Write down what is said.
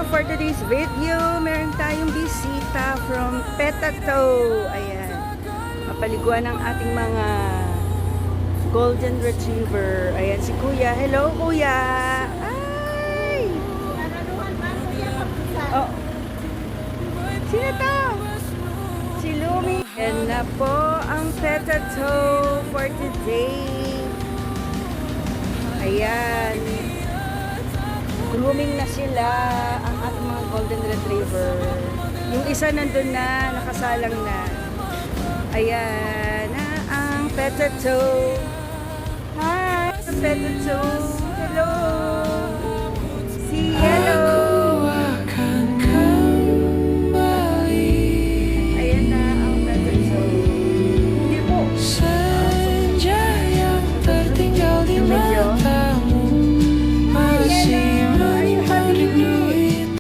for today's video, meron tayong bisita from Petato. Ayan. Mapaliguan ang ating mga golden retriever. Ayan si Kuya. Hello, Kuya. Ay! Oh. Sino to? Si Lumi. Yan na po ang Petato for today. Ayan. Grooming na sila ang ating mga golden retriever. Yung isa nandun na, nakasalang na. Ayan na ang Petato. Hi, Petato. Hello. Si Yellow.